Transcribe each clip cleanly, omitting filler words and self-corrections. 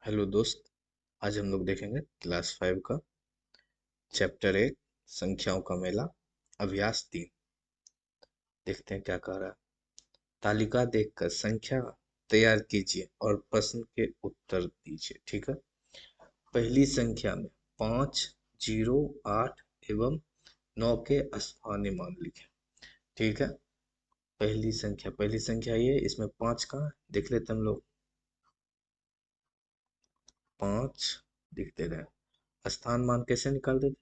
Hello दोस्त। आज हम लोग देखेंगे क्लास 5 का चैप्टर 1 संख्याओं का मेला अभ्यास 3। देखते हैं क्या कह रहा है। तालिका देखकर संख्या तैयार कीजिए और प्रश्न के उत्तर दीजिए। ठीक है। पहली संख्या में 5, 0, 8 एवं 9 के स्थानीय मान लिखें। ठीक है। पहली संख्या ये, इसमें 5 कहाँ है? देख लेते हैं हम लोग। 5 लिखते रहे। स्थान मान कैसे निकाल देते?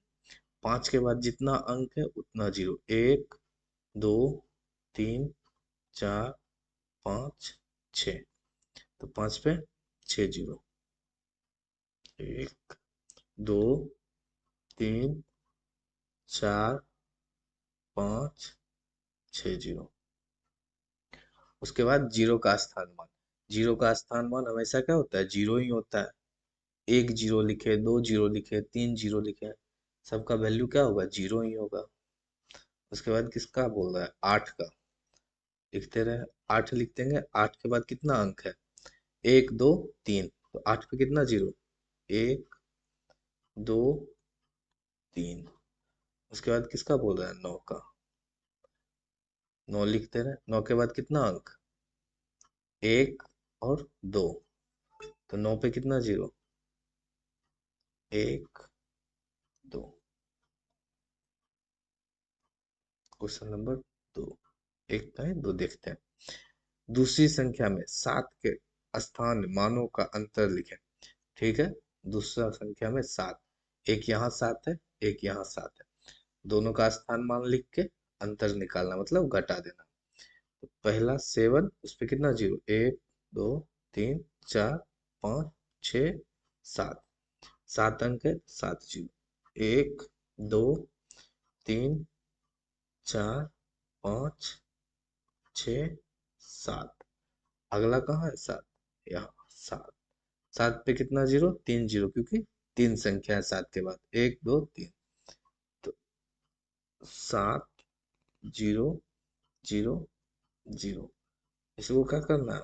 5 के बाद जितना अंक है उतना जीरो। 1, 2, 3, 4, 5, 6। तो 5 पे 6 जीरो। 1, 2, 3, 4, 5, 6 जीरो। उसके बाद जीरो का स्थान मान। जीरो का स्थान मान हमेशा क्या होता है? जीरो ही होता है। एक जीरो लिखे, दो जीरो लिखे, तीन जीरो लिखे, सबका वैल्यू क्या होगा? जीरो ही होगा। उसके बाद किसका बोल रहा है? 8 का। लिखते रहे। 8 लिख देंगे। 8 के बाद कितना अंक है? 1, 2, 3। तो 8 पे कितना जीरो? 1, 2, 3। उसके बाद किसका बोल रहा है? 9 का। 9 लिखते रहे। 9 के बाद कितना अंक? 1 और 2। तो 9 पे कितना जीरो? 1, 2। Question number 2। एक का है, दो देखते हैं। दूसरी संख्या में 7 के स्थान मानों का अंतर लिखें। ठीक है। दूसरा संख्या में 7, एक यहाँ 7 है, एक यहाँ 7 है। दोनों का स्थान मान लिख के अंतर निकालना, मतलब घटा देना। तो पहला 7, उस पे कितना जीरो? 1, 2, 3, 4, 5, 6, 7। 7 अंक है, 7 जीरो। 1, 2, 3, 4, 5, 6, 7। अगला कहाँ है? 7। यहाँ 7। 7 पे कितना जीरो? 3 जीरो, क्योंकि तीन संख्या है 7 के बाद। 1, 2, 3। तो 7 जीरो, जीरो, जीरो। इसको क्या करना है?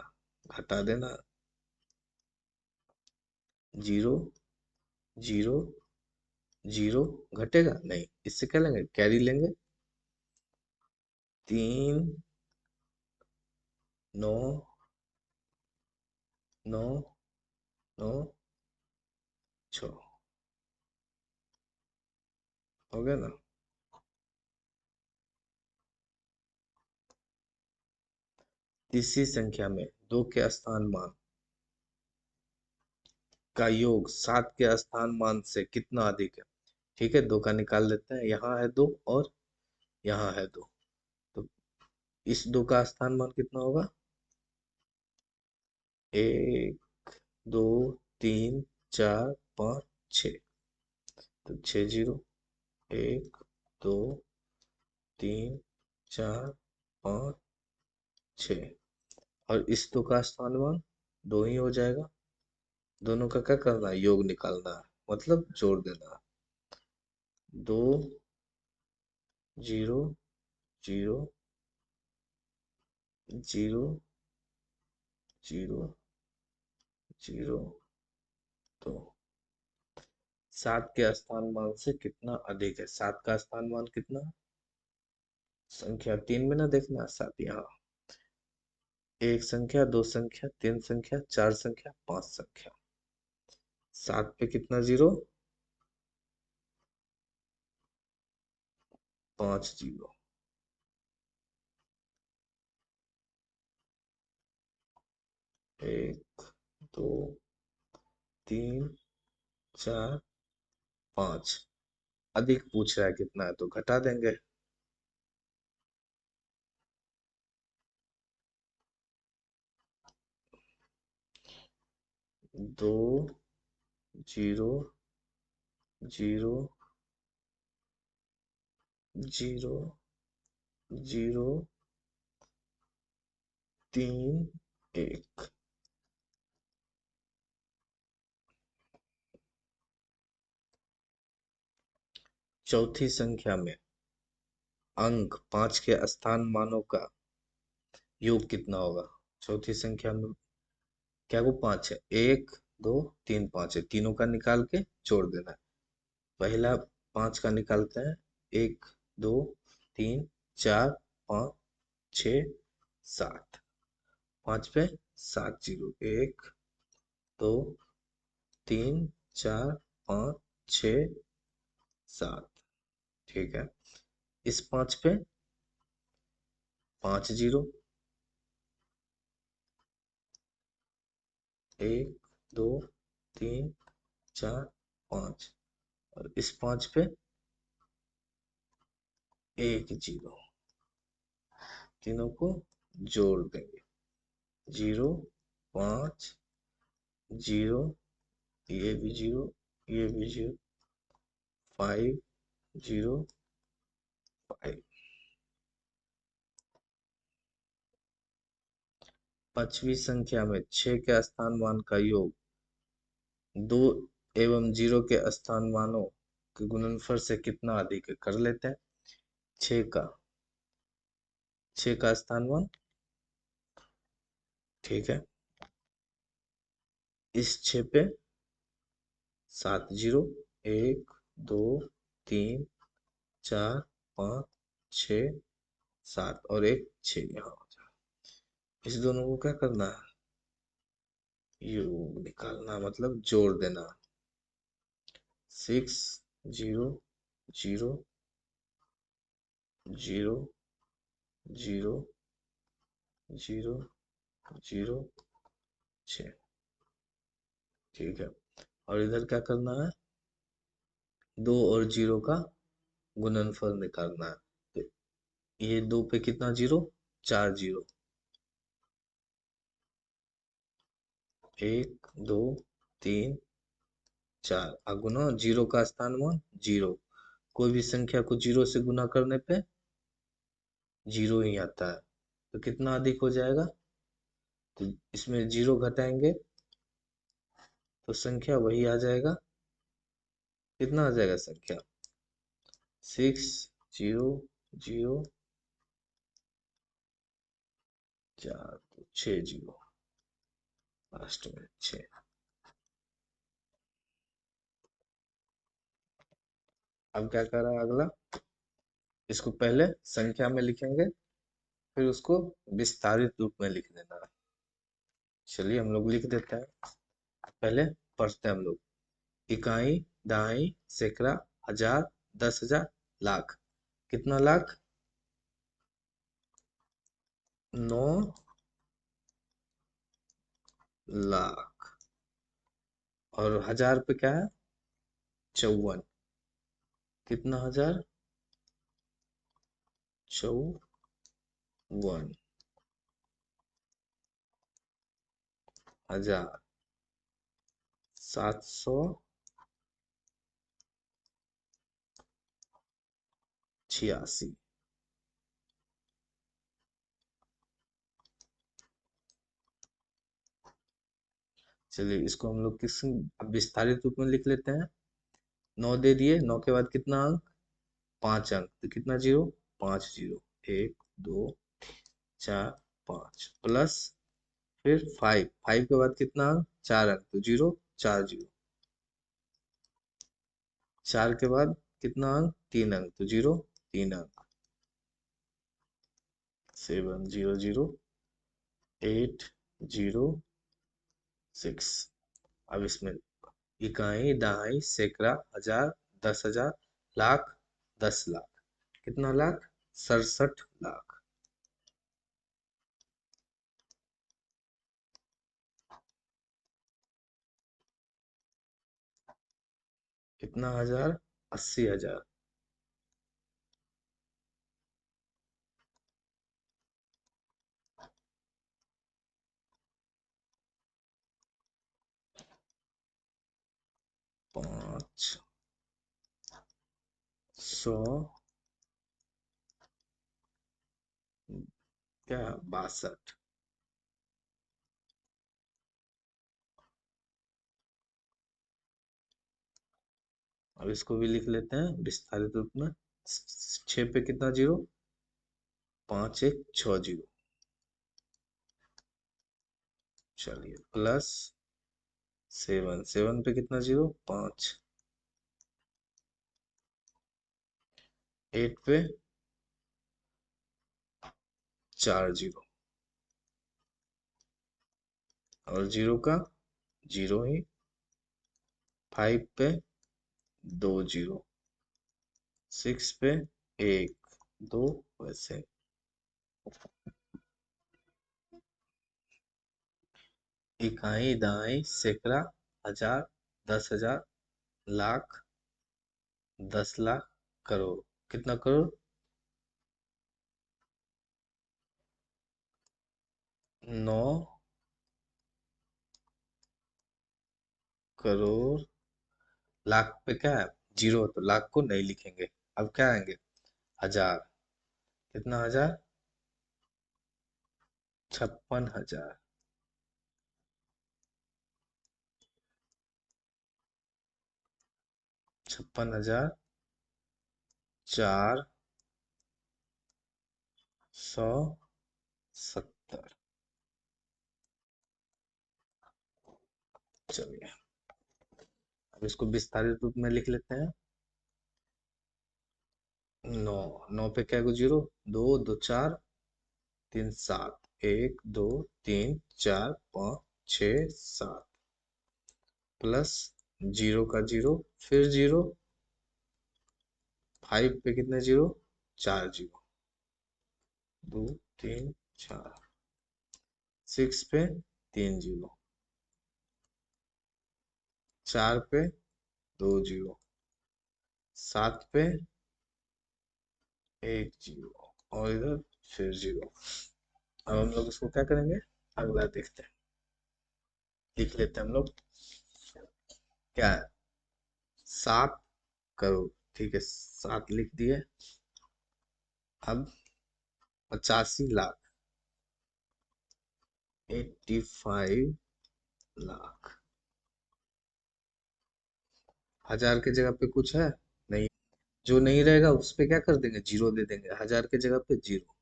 घटा देना। Zero, zero, zero. घटेगा नहीं। इससे क्या लेंगे? कैरी लेंगे। 3, 9, 9, 9, 6। हो गया ना? तीसरी संख्या में 2 के स्थान मान का योग 7 के स्थान मान से कितना अधिक है? ठीक है। 2 का निकाल लेते हैं। यहाँ है 2 और यहाँ है 2। तो इस 2 का स्थान मान कितना होगा? 1, 2, 3, 4, 5, 6। तो 6 जीरो। 1, 2, 3, 4, 5, 6। और इस 2 का स्थान मान 2 ही हो जाएगा। दोनों का क्या करना है? योग निकालना है, मतलब जोड़ देना है। 2, zero, zero, zero, zero, zero, 2। 7 के स्थान मान से कितना अधिक है? 7 का स्थान मान कितना है? संख्या 3 में ना देखना। 7 यहाँ। एक संख्या, दो संख्या, तीन संख्या, चार संख्या, 5 संख्या। 7 पे कितना जीरो? 5 जीरो। 1, 2, 3, 4, 5। अधिक पूछ रहा है कितना है, तो घटा देंगे। 2, जीरो, जीरो, जीरो, जीरो, 3, 1। चौथी संख्या में अंक 5 के स्थान मानों का योग कितना होगा? चौथी संख्या में क्या वो 5 है? 1, दो, तीन, पाँच है, तीनों का निकाल के जोड़ देना है। पहला 5 का निकालते हैं। 1, 2, 3, 4, 5, 6, 7। 5 पे 7 जीरो, 1, 2, 3, 4, 5, 6, 7। ठीक है, इस 5 पे 5 जीरो, 1, 2, 3, 4, 5, और इस 5 पे 1 जीरो। तीनों को जोड़ देंगे। 0, 5, जीरो, ये भी जीरो, ये भी जीरो, 5, जीरो, 5। पांचवी संख्या में 6 के स्थान मान का योग 2 एवं 0 के स्थान मानों के गुणनफल से कितना अधिक है, कर लेते हैं। 6 का 6 का स्थान मान, ठीक है, इस 6 पे 7 जीरो, 1, 2, 3, 4, 5, 6, 7 और एक 6 यहाँ हो जाए। इस दोनों को क्या करना है, योग निकालना, मतलब जोड़ देना। 6, zero, zero, zero, zero, zero, zero, 6। ठीक है, और इधर क्या करना है, 2 और 0 का गुणनफल निकालना है। तो ये 2 पे कितना जीरो, 4 जीरो, 1, 2, 3, 4। गुना 0 का स्थान मान 0। कोई भी संख्या को 0 से गुना करने पे 0 ही आता है, तो कितना अधिक हो जाएगा, तो इसमें 0 घटाएंगे तो संख्या वही आ जाएगा। कितना आ जाएगा संख्या, 6, जीरो, जीरो, 4, 6 जीरो, लास्ट में 6। अब क्या कर रहा है अगला, इसको पहले संख्या में लिखेंगे, फिर उसको विस्तारित रूप में लिख देना है। चलिए हम लोग लिख देते हैं। पहले पढ़ते हैं हम लोग। इकाई, दहाई, सैकड़ा, हजार, 10,000, लाख। कितना लाख, 9 लाख। और हजार पे क्या है, 54। कितना हजार, 54 हजार, 786। चलिए इसको हम लोग किस, अब विस्तारित रूप में लिख लेते हैं। 9 दे दिए, 9 के बाद कितना अंक, 5 अंक, तो कितना जीरो, 5 जीरो, 1, 2, 4, 5, प्लस फिर 5, 5 के बाद कितना अंक, 4 अंक, तो जीरो, 4 जीरो, 4 के बाद कितना अंक, 3 अंक, तो जीरो, 3 अंक, 7, 0, 0, 8, 0, 6। अब इसमें इकाई, दहाई, सैकड़ा, हजार, 10,000, लाख, 10 लाख। कितना लाख, 67 लाख। कितना हजार, 80,000। 500, क्या, 62। अब इसको भी लिख लेते हैं विस्तारित रूप में। 6 पे कितना जीरो, 5, 1, 6 जीरो। चलिए प्लस 7 7 पे कितना जीरो? 5। 8 पे 4 जीरो, और जीरो का जीरो ही। 5 पे 2 जीरो, 6 पे 1 2, वैसे। इकाई, दहाई, सैकड़ा, हजार, 10,000, लाख, 10 लाख, करोड़। कितना करोड़? 9 करोड़। लाख पे क्या है? जीरो, तो लाख को नहीं लिखेंगे। अब क्या आएंगे? हजार। कितना हजार? 56,000। 56,470। चलिए, अब इसको विस्तारित रूप में लिख लेते हैं। 9। 9 पे क्या को जीरो? दो दो चार, 3 7, 1 2 3 4 5 6 7, प्लस जीरो का जीरो, फिर जीरो। 5 पे कितने जीरो? 4 जीरो, 2 3 4। 6 पे 3 जीरो, 4 पे 2 जीरो, 7 पे 1 जीरो, और इधर फिर जीरो। अब हम लोग इसको क्या करेंगे? अगला देखते हैं। लिख लेते हैं हम लोग। क्या है? 7 करोड़। ठीक है, 7 लिख दिए। अब 85 लाख, 85 लाख। हजार के जगह पे कुछ है? नहीं। जो नहीं रहेगा उस पे क्या कर देंगे? जीरो दे देंगे। हजार के जगह पे जीरो,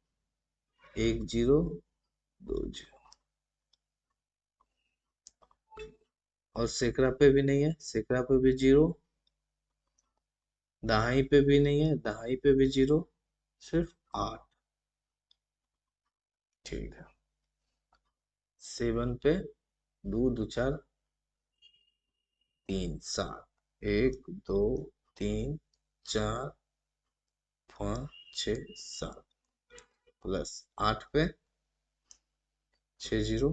1 जीरो, 2 जीरो। और सैकड़ा पे भी नहीं है, सैकड़ा पे भी जीरो। दहाई पे भी नहीं है, दहाई पे भी जीरो। सिर्फ 8। ठीक है। 7 पे दो दो चार, 3 7, 1 2 3 4 5 6 7, प्लस 8 पे 6 जीरो,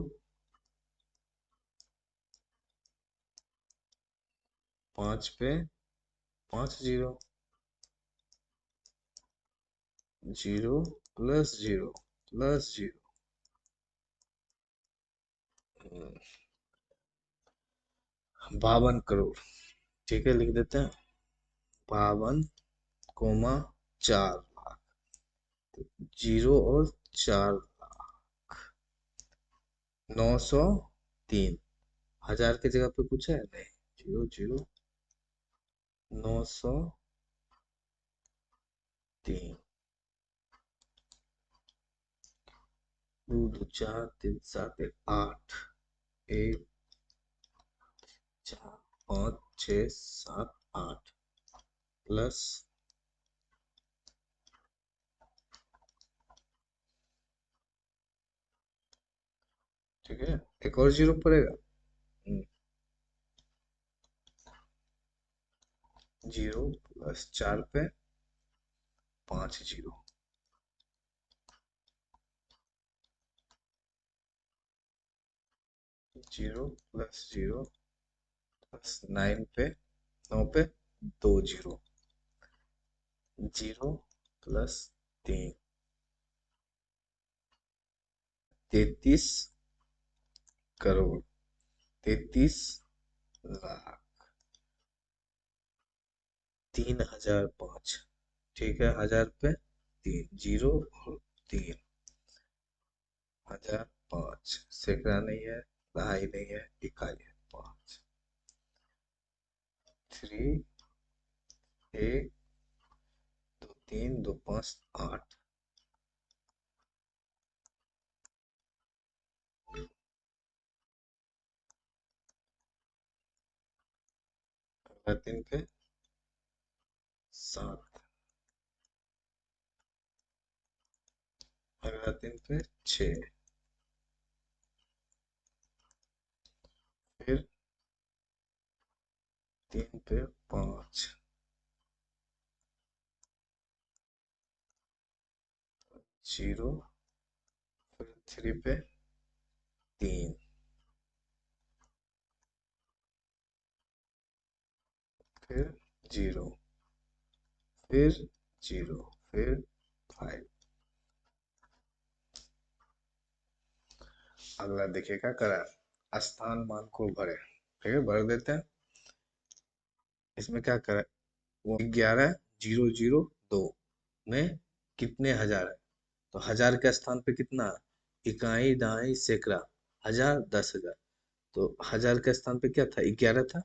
5 पे 5 zero, zero, plus zero, plus zero. 52 crore. ठीक है, लिख देते हैं। 52,4 लाख। जीरो और 4 लाख। 903। हजार की जगह पे कुछ है? नहीं। Zero zero, 903। दो दो चार, 3 7 1 8, 1 4 5 6 7 8, प्लस। ठीक है, एक और जीरो पड़ेगा। जीरो, प्लस 4 पे 5 zero, zero, plus zero, plus 9 पे 2 zero, zero, plus 3। 33 crore, 33 lakh, 3,005। ठीक है, हजार पे 3 जीरो और 3,005। सैकड़ा नहीं है, दहाई नहीं है, इकाई है। 5 3 1 2 3 2 5 8। अगला 3 पे 7, अगला 3 पे 6, फिर 3 पे 5, 0, फिर 3 पे 3, फिर 0, फिर 0, फिर 5। अगला देखिए क्या करा है, स्थान मान को भरे। ठीक है, भर देते हैं। इसमें क्या करा है, वो 11,002 में कितने हजार है? तो हजार के स्थान पे कितना है? इकाई, दहाई, सैकड़ा, हजार, 10,000। तो हजार के स्थान पे क्या था? 11 था,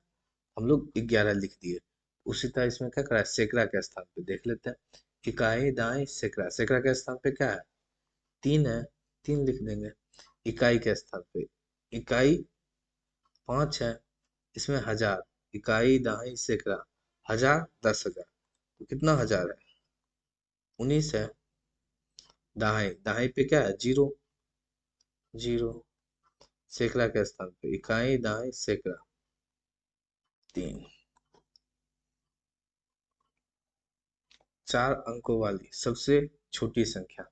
हम लोग 11 लिख दिए। उसी तरह इसमें क्या करा है, सैकड़ा के स्थान पे देख लेते हैं। इकाई, दहाई, सैकड़ा, सैकड़ा के स्थान पे क्या है? 3 है, 3 लिख देंगे। इकाई के स्थान पे इकाई 5 है, इसमें हजार, इकाई, दहाई, सैकड़ा, हजार, 10,000। तो कितना हजार है? 19 है। दहाई, दहाई पे क्या है? 0, 0। सैकड़ा के स्थान पे इकाई, दहाई, सैकड़ा, 3। 4 अंकों वाली सबसे छोटी संख्या।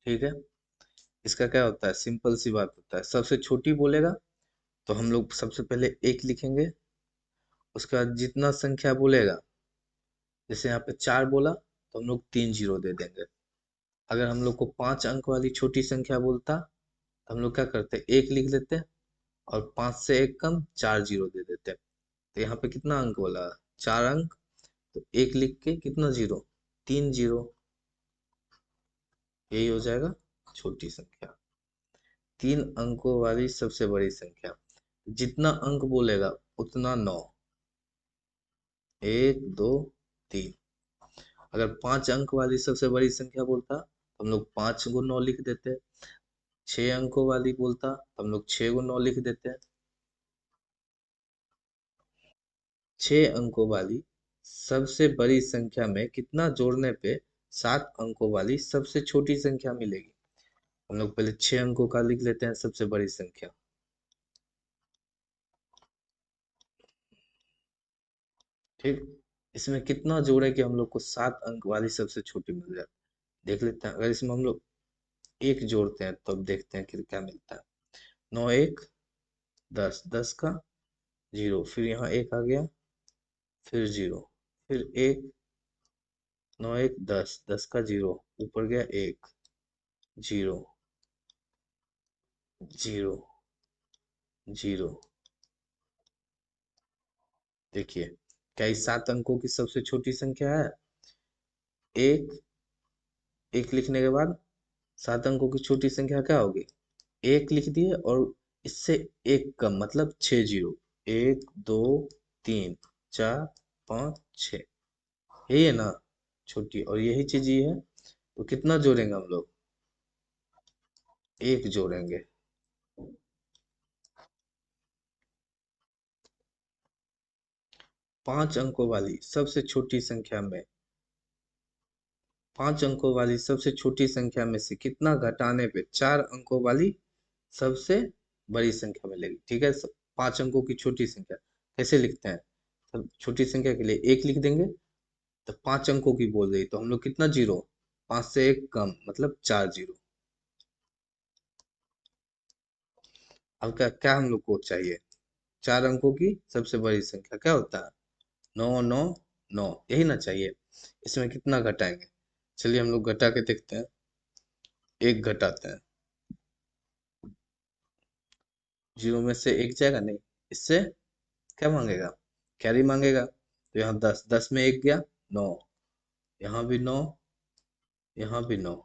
ठीक है, इसका क्या होता है, सिंपल सी बात होता है, सबसे छोटी बोलेगा तो हम लोग सबसे पहले 1 लिखेंगे। उसके बाद जितना संख्या बोलेगा, जैसे यहाँ पे 4 बोला तो हम लोग 3 जीरो दे देंगे। अगर हम लोग को 5 अंक वाली छोटी संख्या बोलता तो हम लोग क्या करते, 1 लिख लेते और 5 से 1 कम 4 जीरो दे देते। तो यहाँ पे कितना अंक बोला? 4 अंक। तो 1 लिख के कितना जीरो? 3 जीरो। यही हो जाएगा छोटी संख्या। 3 अंकों वाली सबसे बड़ी संख्या, जितना अंक बोलेगा उतना 9। 1, 2, 3। अगर 5 अंक वाली सबसे बड़ी संख्या बोलता तो हम लोग 5 गो 9 लिख देते। 6 अंकों वाली बोलता तो हम लोग 6 गो 9 लिख देते। 6 अंकों वाली सबसे बड़ी संख्या में कितना जोड़ने पे 7 अंकों वाली सबसे छोटी संख्या मिलेगी? हम लोग पहले 6 अंकों का लिख लेते हैं सबसे बड़ी संख्या। ठीक, इसमें कितना जोड़े कि हम लोग को 7 अंक वाली सबसे छोटी मिल जाए, देख लेते हैं। अगर इसमें हम लोग 1 जोड़ते हैं तो अब देखते हैं कि क्या मिलता है। 9 1 10, 10 का 0, फिर यहाँ 1 आ गया, फिर 0, फिर 1, 9 1 10, 10 का 0, ऊपर गया 1, 0, 0, 0। देखिए, क्या इस 7 अंकों की सबसे छोटी संख्या है? एक, एक लिखने के बाद 7 अंकों की छोटी संख्या क्या होगी? 1 लिख दिए और इससे 1 कम मतलब 6 जीरो। 1 2 3 4 5 6, यही है ना छोटी, और यही चीज ये है। तो कितना जोड़ेंगे हम लोग? 1 जोड़ेंगे। 5 अंकों वाली सबसे छोटी संख्या में, 5 अंकों वाली सबसे छोटी संख्या में से कितना घटाने पे 4 अंकों वाली सबसे बड़ी संख्या मिलेगी? ठीक है, 5 अंकों की छोटी संख्या कैसे लिखते हैं? सब छोटी संख्या के लिए 1 लिख देंगे। तो 5 अंकों की बोल रही तो हम लोग कितना जीरो? 5 से 1 कम मतलब 4 जीरो। अब क्या क्या हम लोग को चाहिए? 4 अंकों की सबसे बड़ी संख्या क्या होता है? 9 9 9, यही ना चाहिए। इसमें कितना घटाएंगे? चलिए हम लोग घटा के देखते हैं। 1 घटाते हैं, जीरो में से 1 जाएगा नहीं, इससे क्या मांगेगा? कैरी मांगेगा। तो यहाँ 10, 10 में 1 गया 9, यहाँ भी 9, यहाँ भी 9,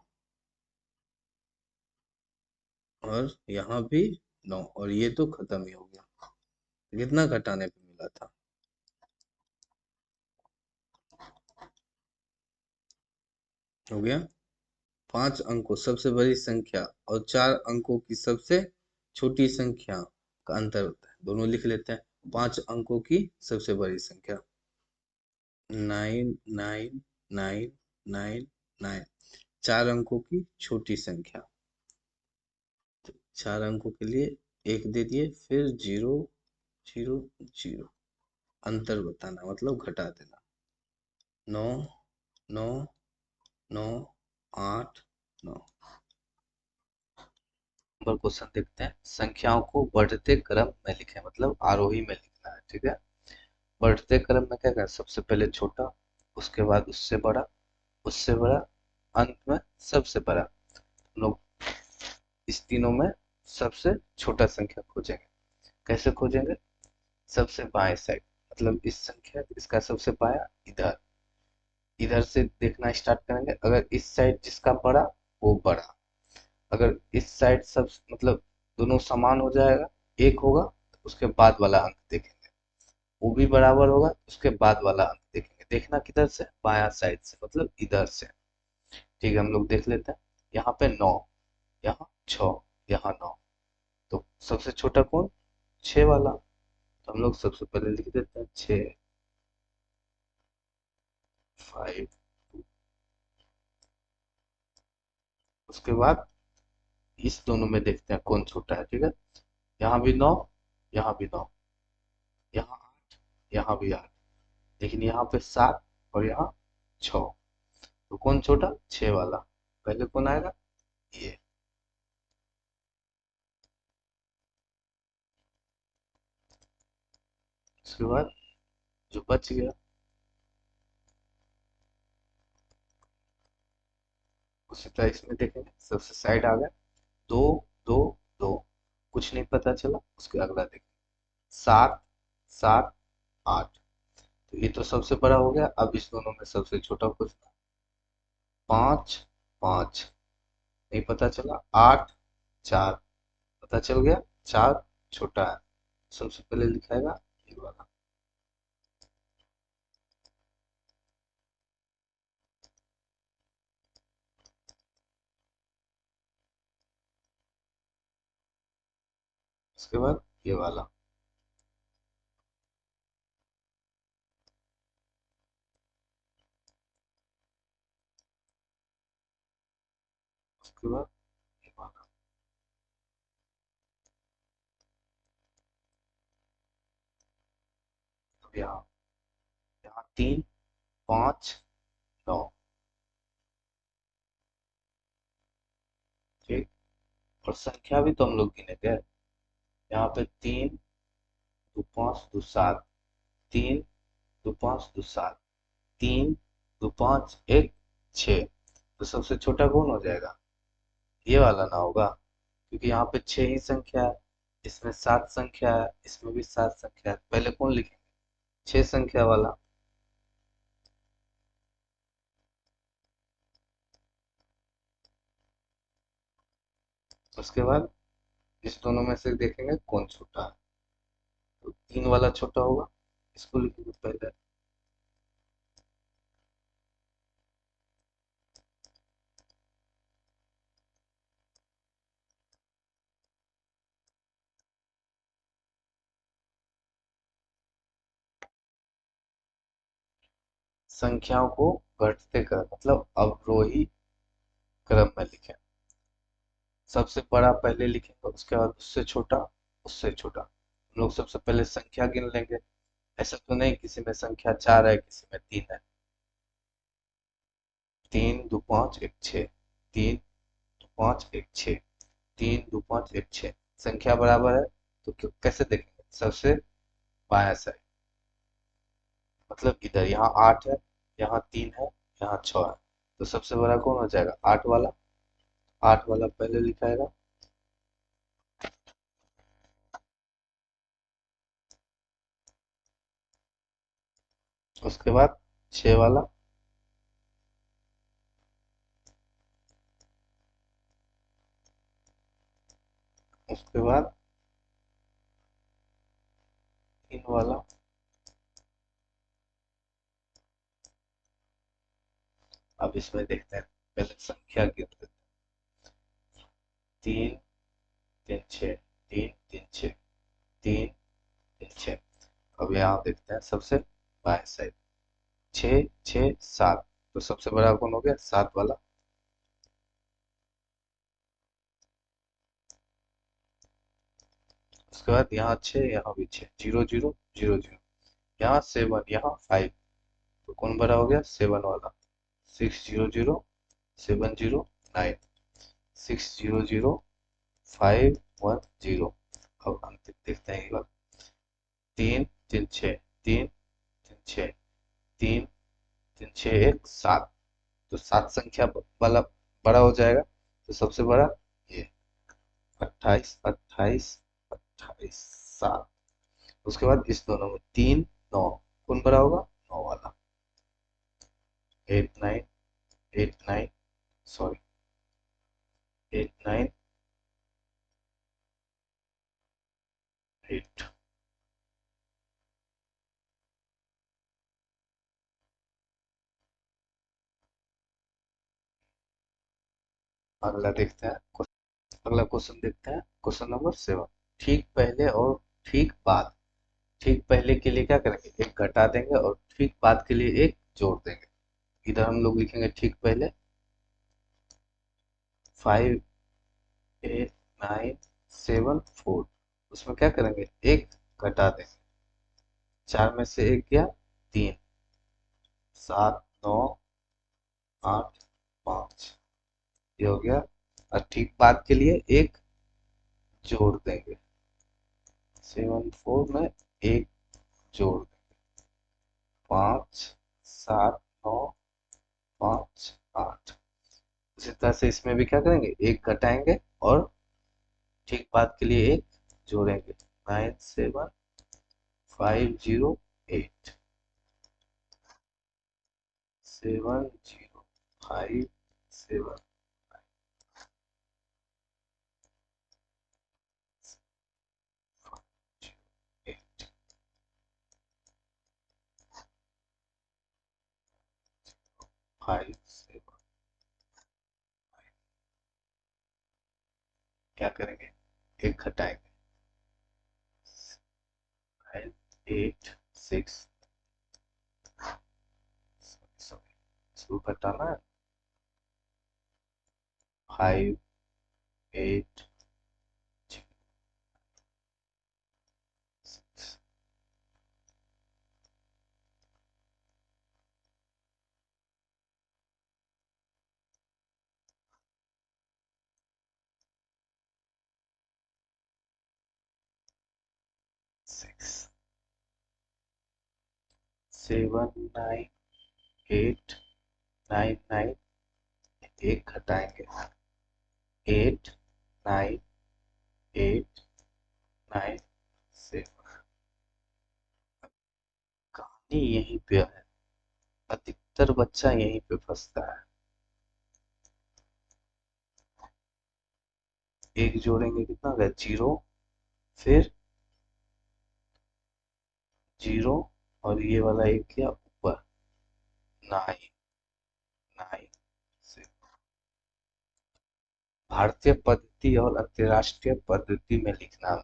और यहाँ भी 9, और ये तो खत्म ही हो गया। कितना घटाने पे मिला था? हो गया। 5 अंकों सबसे बड़ी संख्या और 4 अंकों की सबसे छोटी संख्या का अंतर होता है, दोनों लिख लेते हैं। 5 अंकों की सबसे बड़ी संख्या, nine nine nine nine nine, 4 अंकों की छोटी संख्या। तो 4 अंकों के लिए एक दे दिए, फिर जीरो जीरो जीरो, अंतर बताना मतलब घटा देना। 9 9 9 8 9। नंबर क्वेश्चन देखते हैं। संख्याओं को बढ़ते क्रम में लिखें, मतलब आरोही में लिखना है, ठीक है। बढ़ते क्रम में क्या करें, सबसे पहले छोटा, उसके बाद उससे बड़ा, उससे बड़ा, अंत में सबसे बड़ा। हम लोग इस तीनों में सबसे छोटा संख्या खोजेंगे। कैसे खोजेंगे, सबसे बाएं साइड, मतलब इस संख्या इसका सबसे बायां इधर, इधर से देखना स्टार्ट करेंगे। अगर इस साइड जिसका बड़ा वो बड़ा, अगर इस साइड सब मतलब दोनों समान हो जाएगा, एक होगा, तो उसके बाद वाला अंक देखेंगे, वो भी बराबर होगा, उसके बाद वाला अंक देखेंगे। देखना किधर से, बायां साइड से, मतलब इधर से। ठीक है, हम लोग देख लेते हैं। यहाँ पे 9, यहाँ 6, यहाँ 9, तो सबसे छोटा कौन, 6 वाला। तो हम लोग सबसे पहले लिख देते हैं 6 5। उसके बाद इस दोनों में देखते हैं कौन छोटा है, ठीक है। यहाँ भी 9, यहाँ भी 9, यहाँ 8, यहाँ भी 8, लेकिन यहाँ पे 7 और यहाँ 6। तो कौन छोटा, 6 वाला। पहले कौन आएगा, ये। उसके बाद जो बच गया, उसी तरह इसमें देखेंगे, सबसे साइड आ गया, 2 2 2, कुछ नहीं पता चला, उसके अगला देखेंगे, 7 7 8। तो ये तो सबसे बड़ा हो गया। अब इस दोनों में सबसे छोटा पूछना, 5 5, नहीं पता चला, 8 4, पता चल गया, 4 छोटा है। सबसे पहले लिखाएगा ये वाला। उसके बाद ये वाला। उसके बाद ये वाला। अब यहाँ, यहाँ 3 5 9, ठीक। और संख्या भी तो हम लोग गिने थे। यहाँ पे 3 2 5 2 7, 3 2 5 2 7, 3 2 5 1 6। तो सबसे छोटा कौन हो जाएगा, ये वाला ना होगा, क्योंकि यहाँ पे 6 ही संख्या है, इसमें 7 संख्या है, इसमें भी 7 संख्या है। पहले कौन लिखेंगे, 6 संख्या वाला। उसके बाद इस दोनों में से देखेंगे कौन छोटा है, तो 3 वाला छोटा होगा, इसको लिखेंगे पहले। संख्याओं को घटते क्रम मतलब अवरोही क्रम में लिखें। सबसे बड़ा पहले लिखेंगे, उसके बाद उससे छोटा, उससे छोटा। हम लोग सबसे पहले संख्या गिन लेंगे। ऐसा तो नहीं किसी में संख्या 4 है, किसी में 3 है। 3 2 5 1 6, 3 2 5 1 6, 3 2 5 1 6। संख्या बराबर है, तो कैसे देखेंगे, सबसे बायां साइड, मतलब इधर। यहाँ 8 है, यहाँ 3 है, यहाँ 6 है, तो सबसे बड़ा कौन हो जाएगा, 8 वाला। 8 वाला पहले लिखाएगा। उसके बाद 6 वाला। उसके बाद 3 वाला। अब इसमें देखते हैं, पहले संख्या गिन लेते हैं। 3 3 6, 3 3 6, 3 3 6। अब यहाँ देखते हैं सबसे बाएं साइड, 6 6 7, तो सबसे बड़ा कौन हो गया? 7 वाला। उसके बाद यहाँ 6, यहाँ भी 6, 0 0 0 0, यहाँ 7, यहाँ 5, तो कौन बड़ा हो गया? 7 वाला। 6 0 0 7 0 9, 6 0 0 5 1 0। अब हम देखते हैं एक बार। 3 3 6, 3 3 6, 3 3 6 1 7, तो 7 संख्या वाला बड़ा हो जाएगा, तो सबसे बड़ा ये 28 28 28 7। उसके बाद इस दोनों में 3 9, कौन बड़ा होगा? 9 वाला। 8 9 8 9, सॉरी 8 9 8। अगला देखते हैं। अगला क्वेश्चन देखते हैं, क्वेश्चन नंबर 7। ठीक पहले और ठीक बाद। ठीक पहले के लिए क्या करेंगे? एक घटा देंगे, और ठीक बाद के लिए एक जोड़ देंगे। इधर हम लोग लिखेंगे ठीक पहले 5 8 9 7 4, उसमें क्या करेंगे? एक घटा देंगे। 4 में से एक गया 3, 7 9 8 5, ये हो गया। और ठीक बाद के लिए एक जोड़ देंगे। 7 4 में एक जोड़ देंगे। 5 7 9 5 8। उसी तरह से इसमें भी क्या करेंगे? एक घटाएंगे, और ठीक बाद के लिए एक जोड़ेंगे। 9 7 5 0 8, 7 0 5 7 8। 5 7, क्या करेंगे? एक घटाएंगे। 5 8 6, सॉरी इसको घटाना है। 5 8 6, 6 7 9 8 9 9, एक घटाएंगे। 8 9 8 9 7। कहानी यहीं पे है, अधिकतर बच्चा यहीं पे फंसता है। एक जोड़ेंगे कितना हो गया? 0, फिर 0, और ये वाला एक किया ऊपर 9 9 से। भारतीय पद्धति और अंतर्राष्ट्रीय पद्धति में लिखना।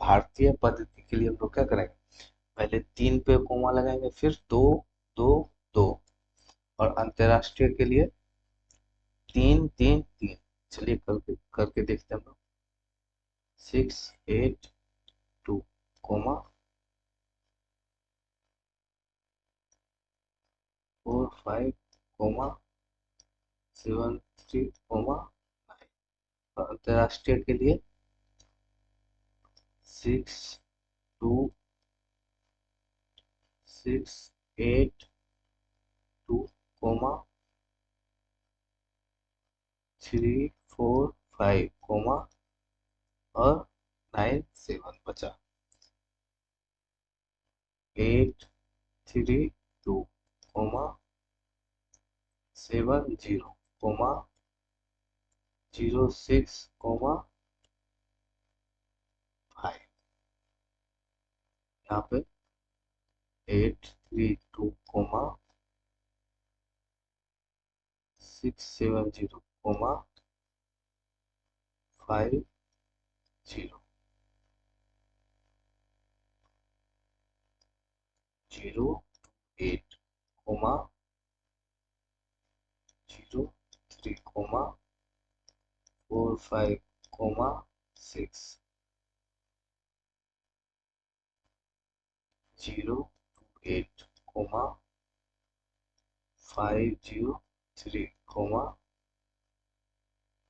भारतीय पद्धति के लिए हम लोग क्या करेंगे? पहले 3 पे कोमा लगाएंगे, फिर 2 2 2, और अंतर्राष्ट्रीय के लिए 3 3 3। चलिए करके करके देखते हैं हम लोग। 6 8 2, कोमा 4 5, कोमा 7 3, कोमा 9, और अंतर्राष्ट्रीय के लिए 6 2 6 8 2, कोमा 3 4 5, कोमा और 9 7 बचा। 8 3 2, कोमा 7 0, कोमा 0 6, कोमा 5। यहाँ पे 8 3 2, comma 6 7 0, comma 5 0 0 8, comma 03 comma 45 comma 6 028 comma 503 comma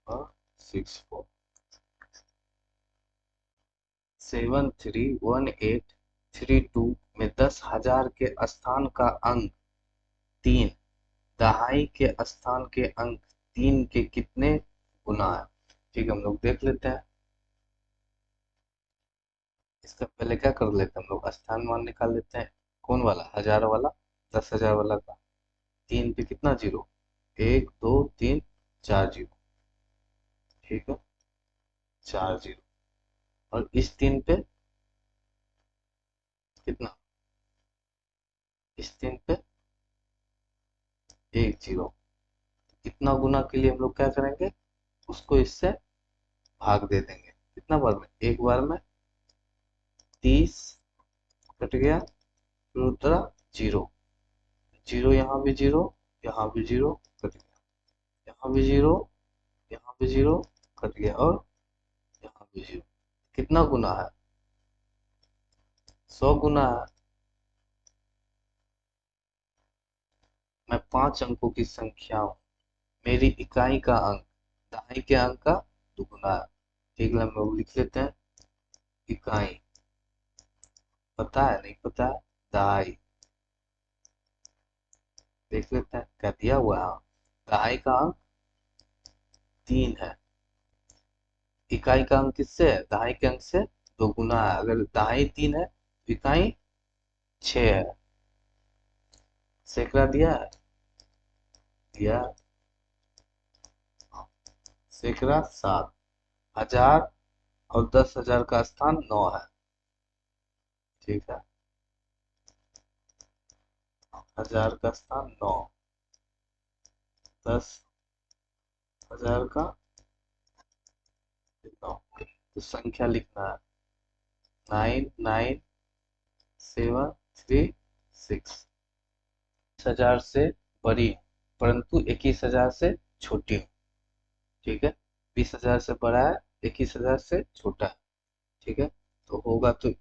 और 64 731,832 में 10,000 के स्थान का अंक 3, दहाई के स्थान के अंक 3 के कितने गुना है? ठीक है, हम लोग देख लेते हैं। इसका पहले क्या कर लेते हैं, हम लोग स्थान मान निकाल लेते हैं। कौन वाला? 1000 वाला, 10,000 वाला का 3 पे कितना जीरो? 1 2 3 4 जीरो। ठीक है, 4 जीरो। और इस 3 पे कितना? इस 3 पे 1 जीरो। कितना गुना के लिए हम लोग क्या करेंगे, उसको इससे भाग दे देंगे। कितना बार में? एक बार में 30 कट गया, फिर उतरा जीरो, जीरो यहाँ भी जीरो, यहाँ भी जीरो कट गया, यहाँ भी जीरो, यहाँ भी जीरो कट गया, और यहाँ भी जीरो। कितना गुना है? 100 गुना है। मैं 5 अंकों की संख्या हूँ, मेरी इकाई का अंक दहाई के अंक का दुगुना है। ठीक है, हम लोग लिख लेते हैं। इकाई पता है, नहीं पता है? दहाई देख लेते हैं क्या दिया हुआ है। दहाई का अंक 3 है। इकाई का अंक किससे है? दहाई के अंक से दोगुना है। अगर दहाई 3 है तो इकाई 6 है। सैकड़ा दिया है? दिया। सैकड़ा 7। 1000 और 10,000 का स्थान 9 है। ठीक है, 1000 का स्थान 9, 10,000 का 9। तो संख्या लिखना है 99736। 10,000 से बड़ी परंतु 21,000 से छोटी हो। ठीक है, 20,000 से बड़ा है, 21,000 से छोटा है। ठीक है, तो होगा तो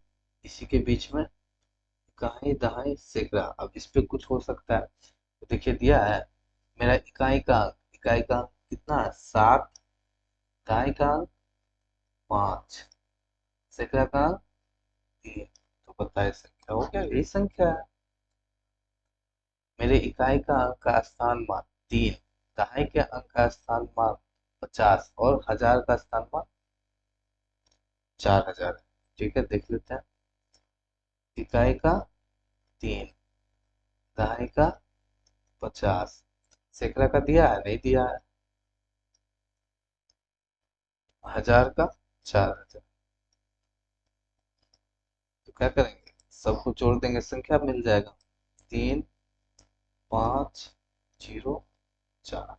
इसी के बीच में इकाई दहाई सैकड़ा। अब इस पे कुछ हो सकता है, तो देखिए दिया है मेरा इकाई का अंक कितना है? 7, दहाई का अंक 5, सैकड़ा का अंक 3। तो बताइए संख्या हो क्या? यही संख्या है। मेरे इकाई का अंक का स्थान मान 3, दहाई के अंक का स्थान मान 50 और 1000 का स्थान मान 4,000 है। ठीक है, देख लेते हैं। इकाई का 3, दहाई का 50, सैकड़ा का दिया है? नहीं दिया है। 1000 का 4,000। तो क्या करेंगे, सबको जोड़ देंगे, संख्या मिल जाएगा 3 5 0 4।